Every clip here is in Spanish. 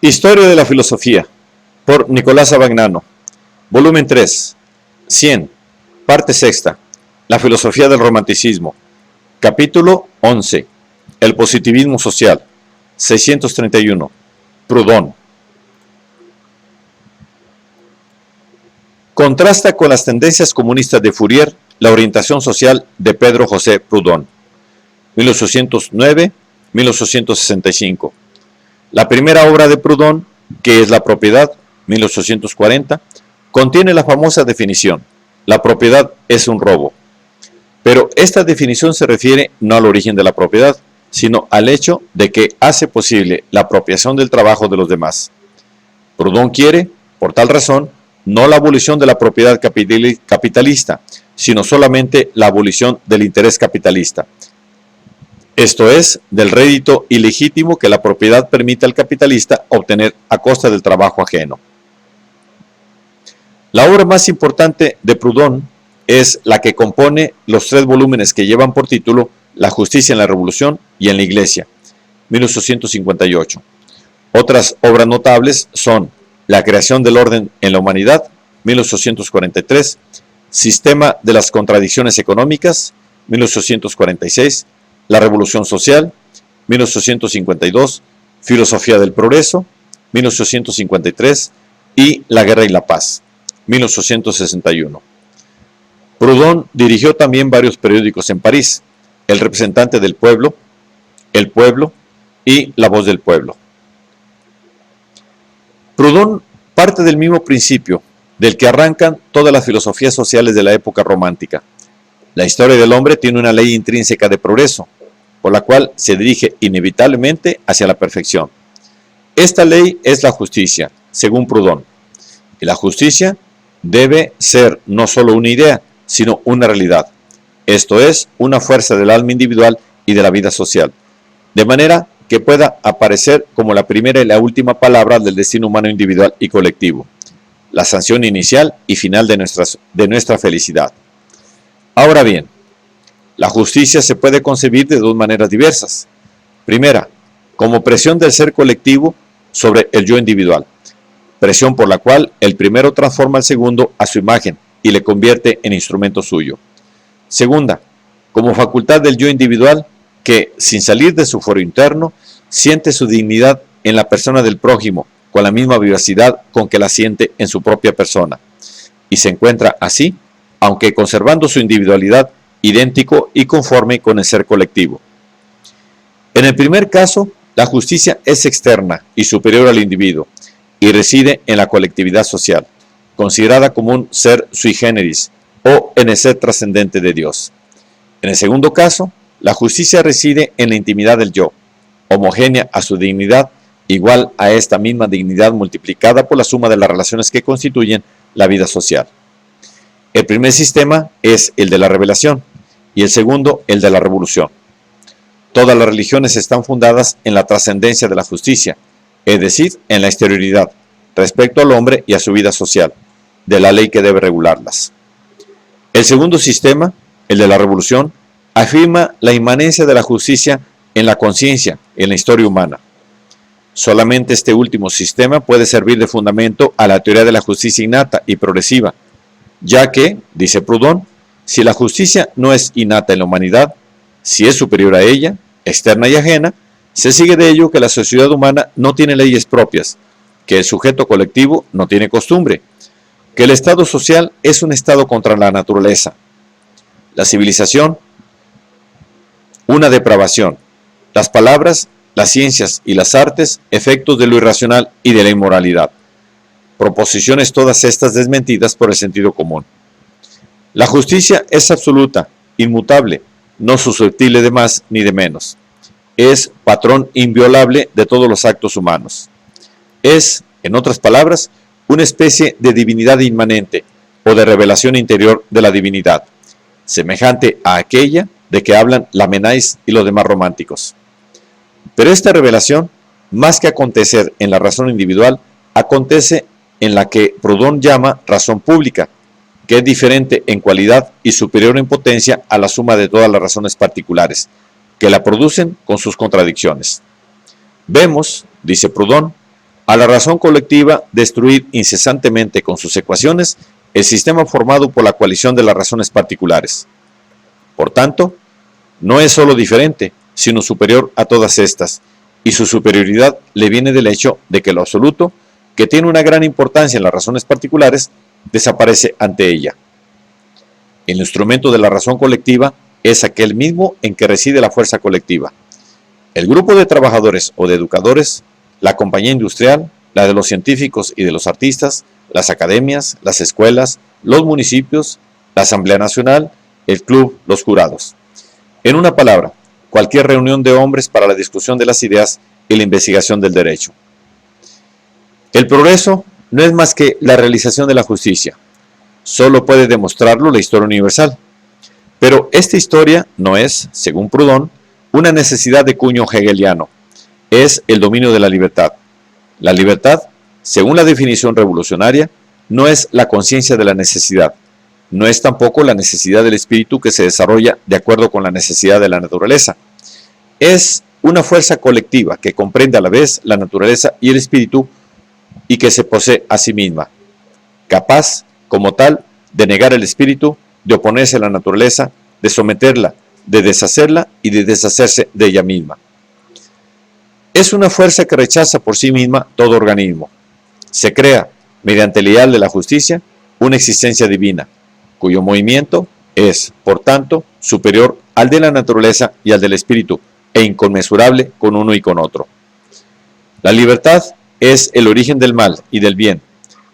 Historia de la filosofía, por Nicolás Abagnano, volumen 3, 100, parte sexta, la filosofía del romanticismo, capítulo 11, el positivismo social, 631, Proudhon. Contrasta con las tendencias comunistas de Fourier la orientación social de Pedro José Proudhon, 1809-1865. La primera obra de Proudhon, que es La propiedad, 1840, contiene la famosa definición: la propiedad es un robo. Pero esta definición se refiere no al origen de la propiedad, sino al hecho de que hace posible la apropiación del trabajo de los demás. Proudhon quiere, por tal razón, no la abolición de la propiedad capitalista, sino solamente la abolición del interés capitalista. Esto es, del rédito ilegítimo que la propiedad permite al capitalista obtener a costa del trabajo ajeno. La obra más importante de Proudhon es la que compone los 3 volúmenes que llevan por título La justicia en la revolución y en la iglesia, 1858. Otras obras notables son La creación del orden en la humanidad, 1843, Sistema de las contradicciones económicas, 1846, La revolución social, 1852, Filosofía del progreso, 1853 y La guerra y la paz, 1861. Proudhon dirigió también varios periódicos en París: El representante del pueblo, El pueblo y La voz del pueblo. Proudhon parte del mismo principio del que arrancan todas las filosofías sociales de la época romántica. La historia del hombre tiene una ley intrínseca de progreso, por la cual se dirige inevitablemente hacia la perfección. Esta ley es la justicia, según Proudhon. Y la justicia debe ser no solo una idea, sino una realidad. Esto es, una fuerza del alma individual y de la vida social, de manera que pueda aparecer como la primera y la última palabra del destino humano individual y colectivo, la sanción inicial y final de nuestra felicidad. Ahora bien, la justicia se puede concebir de 2 maneras diversas. Primera, como presión del ser colectivo sobre el yo individual, presión por la cual el primero transforma al segundo a su imagen y le convierte en instrumento suyo. Segunda, como facultad del yo individual que, sin salir de su foro interno, siente su dignidad en la persona del prójimo con la misma vivacidad con que la siente en su propia persona, y se encuentra así, aunque conservando su individualidad, idéntico y conforme con el ser colectivo. En el primer caso, la justicia es externa y superior al individuo, y reside en la colectividad social, considerada como un ser sui generis, o en el ser trascendente de Dios. En el segundo caso, la justicia reside en la intimidad del yo, homogénea a su dignidad, igual a esta misma dignidad multiplicada por la suma de las relaciones que constituyen la vida social. El primer sistema es el de la revelación y el segundo el de la revolución. Todas las religiones están fundadas en la trascendencia de la justicia, es decir, en la exterioridad, respecto al hombre y a su vida social, de la ley que debe regularlas. El segundo sistema, el de la revolución, afirma la inmanencia de la justicia en la conciencia, en la historia humana. Solamente este último sistema puede servir de fundamento a la teoría de la justicia innata y progresiva, ya que, dice Proudhon, si la justicia no es innata en la humanidad, si es superior a ella, externa y ajena, se sigue de ello que la sociedad humana no tiene leyes propias, que el sujeto colectivo no tiene costumbre, que el estado social es un estado contra la naturaleza, la civilización, una depravación, las palabras, las ciencias y las artes, efectos de lo irracional y de la inmoralidad. Proposiciones todas estas desmentidas por el sentido común. La justicia es absoluta, inmutable, no susceptible de más ni de menos. Es patrón inviolable de todos los actos humanos. Es, en otras palabras, una especie de divinidad inmanente o de revelación interior de la divinidad, semejante a aquella de que hablan Lamennais y los demás románticos. Pero esta revelación, más que acontecer en la razón individual, acontece en la que Proudhon llama razón pública, que es diferente en cualidad y superior en potencia a la suma de todas las razones particulares, que la producen con sus contradicciones. Vemos, dice Proudhon, a la razón colectiva destruir incesantemente con sus ecuaciones el sistema formado por la coalición de las razones particulares. Por tanto, no es sólo diferente, sino superior a todas estas, y su superioridad le viene del hecho de que lo absoluto, que tiene una gran importancia en las razones particulares, desaparece ante ella. El instrumento de la razón colectiva es aquel mismo en que reside la fuerza colectiva. El grupo de trabajadores o de educadores, la compañía industrial, la de los científicos y de los artistas, las academias, las escuelas, los municipios, la Asamblea Nacional, el club, los jurados. En una palabra, cualquier reunión de hombres para la discusión de las ideas y la investigación del derecho. El progreso no es más que la realización de la justicia. Solo puede demostrarlo la historia universal. Pero esta historia no es, según Proudhon, una necesidad de cuño hegeliano. Es el dominio de la libertad. La libertad, según la definición revolucionaria, no es la conciencia de la necesidad. No es tampoco la necesidad del espíritu que se desarrolla de acuerdo con la necesidad de la naturaleza. Es una fuerza colectiva que comprende a la vez la naturaleza y el espíritu y que se posee a sí misma, capaz, como tal, de negar el espíritu, de oponerse a la naturaleza, de someterla, de deshacerla y de deshacerse de ella misma. Es una fuerza que rechaza por sí misma todo organismo. Se crea, mediante el ideal de la justicia, una existencia divina, cuyo movimiento es, por tanto, superior al de la naturaleza y al del espíritu, e inconmensurable con uno y con otro. La libertad es el origen del mal y del bien,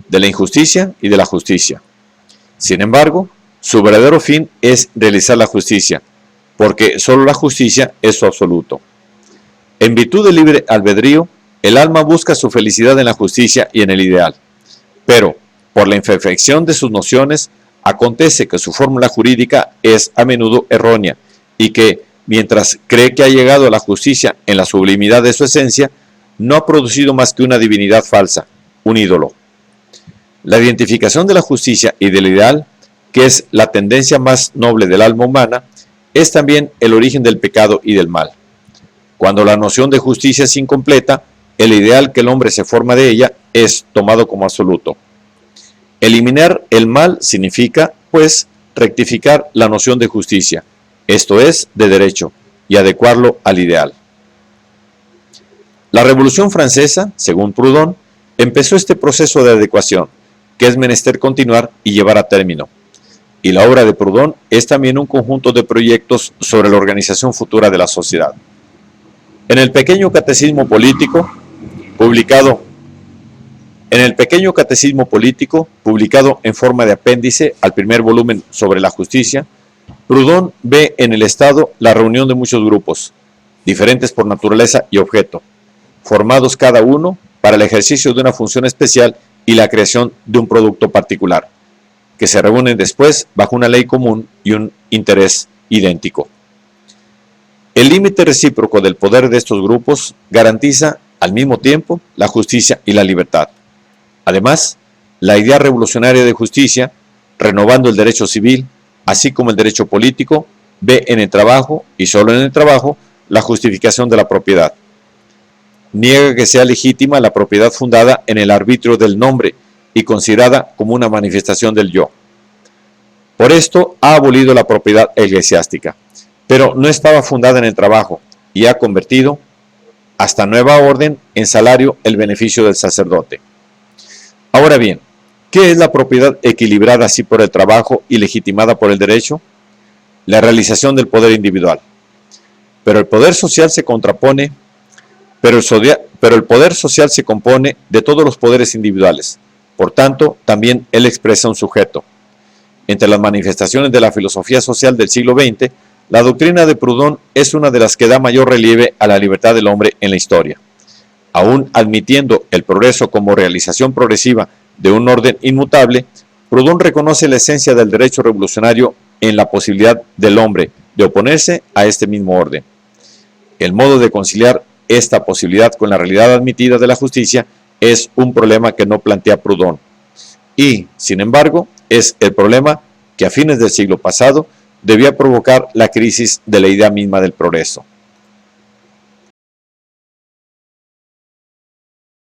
de la injusticia y de la justicia. Sin embargo, su verdadero fin es realizar la justicia, porque solo la justicia es su absoluto. En virtud del libre albedrío, el alma busca su felicidad en la justicia y en el ideal, pero por la imperfección de sus nociones, acontece que su fórmula jurídica es a menudo errónea y que, mientras cree que ha llegado a la justicia en la sublimidad de su esencia, no ha producido más que una divinidad falsa, un ídolo. La identificación de la justicia y del ideal, que es la tendencia más noble del alma humana, es también el origen del pecado y del mal. Cuando la noción de justicia es incompleta, el ideal que el hombre se forma de ella es tomado como absoluto. Eliminar el mal significa, pues, rectificar la noción de justicia, esto es, de derecho, y adecuarlo al ideal. La Revolución Francesa, según Proudhon, empezó este proceso de adecuación, que es menester continuar y llevar a término. Y la obra de Proudhon es también un conjunto de proyectos sobre la organización futura de la sociedad. En el pequeño catecismo político, publicado en forma de apéndice al primer volumen sobre la justicia, Proudhon ve en el Estado la reunión de muchos grupos, diferentes por naturaleza y objeto, formados cada uno para el ejercicio de una función especial y la creación de un producto particular, que se reúnen después bajo una ley común y un interés idéntico. El límite recíproco del poder de estos grupos garantiza al mismo tiempo la justicia y la libertad. Además, la idea revolucionaria de justicia, renovando el derecho civil, así como el derecho político, ve en el trabajo, y solo en el trabajo, la justificación de la propiedad. Niega que sea legítima la propiedad fundada en el arbitrio del nombre y considerada como una manifestación del yo. Por esto ha abolido la propiedad eclesiástica, pero no estaba fundada en el trabajo y ha convertido, hasta nueva orden, en salario el beneficio del sacerdote. Ahora bien, ¿qué es la propiedad equilibrada así por el trabajo y legitimada por el derecho? La realización del poder individual. Pero el poder social se contrapone, pero el poder social se compone de todos los poderes individuales. Por tanto, también él expresa un sujeto. Entre las manifestaciones de la filosofía social del siglo XX, la doctrina de Proudhon es una de las que da mayor relieve a la libertad del hombre en la historia. Aún admitiendo el progreso como realización progresiva de un orden inmutable, Proudhon reconoce la esencia del derecho revolucionario en la posibilidad del hombre de oponerse a este mismo orden. El modo de conciliar esta posibilidad con la realidad admitida de la justicia es un problema que no plantea Proudhon. Y, sin embargo, es el problema que a fines del siglo pasado debía provocar la crisis de la idea misma del progreso.